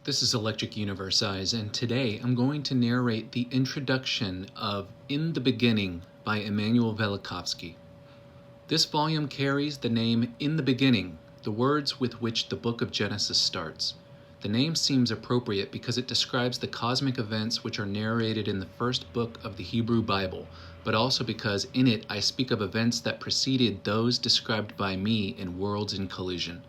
This is Electric Universe Eyes, and today I'm going to narrate the introduction of In the Beginning by Immanuel Velikovsky. This volume carries the name In the Beginning, the words with which the book of Genesis starts. The name seems appropriate because it describes the cosmic events which are narrated in the first book of the Hebrew Bible, but also because in it I speak of events that preceded those described by me in Worlds in Collision.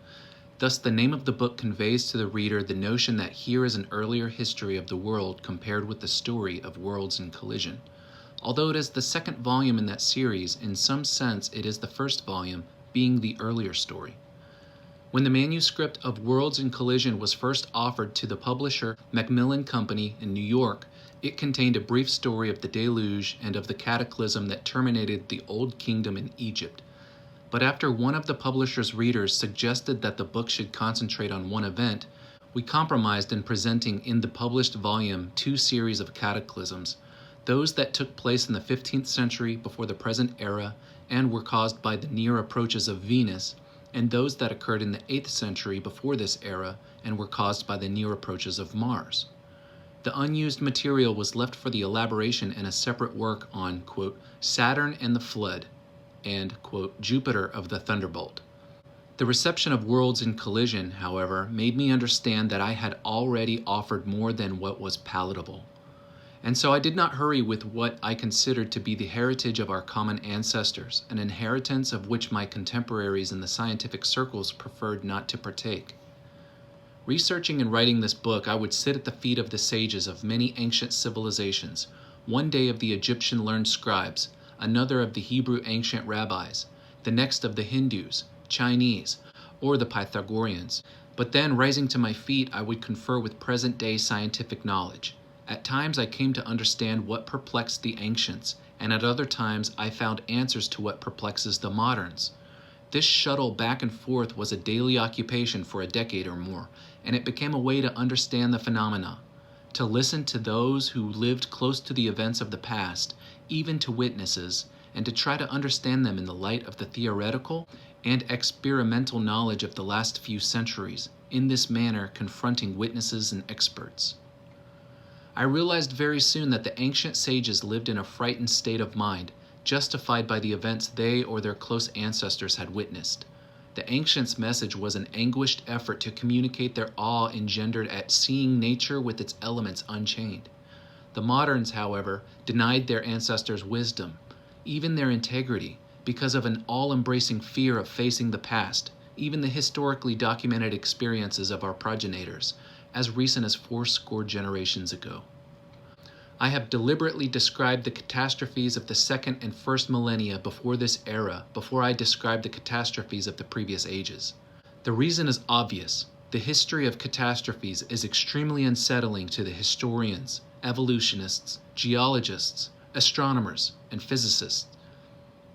Thus, the name of the book conveys to the reader the notion that here is an earlier history of the world compared with the story of Worlds in Collision. Although it is the second volume in that series, in some sense it is the first volume, being the earlier story. When the manuscript of Worlds in Collision was first offered to the publisher Macmillan Company in New York, it contained a brief story of the deluge and of the cataclysm that terminated the Old Kingdom in Egypt. But after one of the publisher's readers suggested that the book should concentrate on one event, we compromised in presenting in the published volume two series of cataclysms, those that took place in the 15th century before the present era and were caused by the near approaches of Venus, and those that occurred in the 8th century before this era and were caused by the near approaches of Mars. The unused material was left for the elaboration in a separate work on, quote, Saturn and the Flood, and, quote, Jupiter of the Thunderbolt. The reception of Worlds in Collision, however, made me understand that I had already offered more than what was palatable. And so I did not hurry with what I considered to be the heritage of our common ancestors, an inheritance of which my contemporaries in the scientific circles preferred not to partake. Researching and writing this book, I would sit at the feet of the sages of many ancient civilizations, one day of the Egyptian learned scribes, another of the Hebrew ancient rabbis, the next of the Hindus, Chinese, or the Pythagoreans. But then, rising to my feet, I would confer with present-day scientific knowledge. At times I came to understand what perplexed the ancients, and at other times I found answers to what perplexes the moderns. This shuttle back and forth was a daily occupation for a decade or more, and it became a way to understand the phenomena, to listen to those who lived close to the events of the past, even to witnesses, and to try to understand them in the light of the theoretical and experimental knowledge of the last few centuries, in this manner confronting witnesses and experts. I realized very soon that the ancient sages lived in a frightened state of mind, justified by the events they or their close ancestors had witnessed. The ancients' message was an anguished effort to communicate their awe engendered at seeing nature with its elements unchained. The moderns, however, denied their ancestors' wisdom, even their integrity, because of an all-embracing fear of facing the past, even the historically documented experiences of our progenitors, as recent as 80 generations ago. I have deliberately described the catastrophes of the second and first millennia before this era, before I describe the catastrophes of the previous ages. The reason is obvious. The history of catastrophes is extremely unsettling to the historians, evolutionists, geologists, astronomers, and physicists.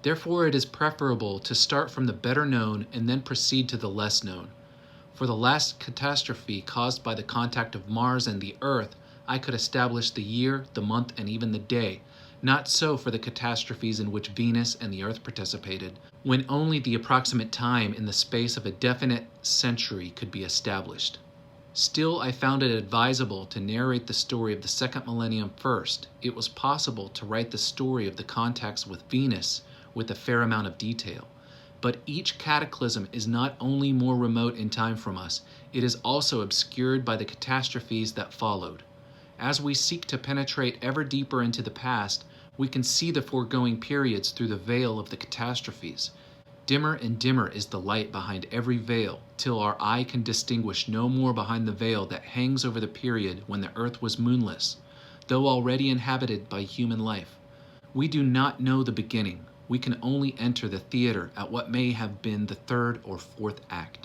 Therefore, it is preferable to start from the better known and then proceed to the less known. For the last catastrophe caused by the contact of Mars and the Earth, I could establish the year, the month, and even the day. Not so for the catastrophes in which Venus and the Earth participated, when only the approximate time in the space of a definite century could be established. Still, I found it advisable to narrate the story of the second millennium first. It was possible to write the story of the contacts with Venus with a fair amount of detail. But each cataclysm is not only more remote in time from us, it is also obscured by the catastrophes that followed. As we seek to penetrate ever deeper into the past, we can see the foregoing periods through the veil of the catastrophes. Dimmer and dimmer is the light behind every veil, till our eye can distinguish no more behind the veil that hangs over the period when the earth was moonless, though already inhabited by human life. We do not know the beginning. We can only enter the theater at what may have been the third or fourth act.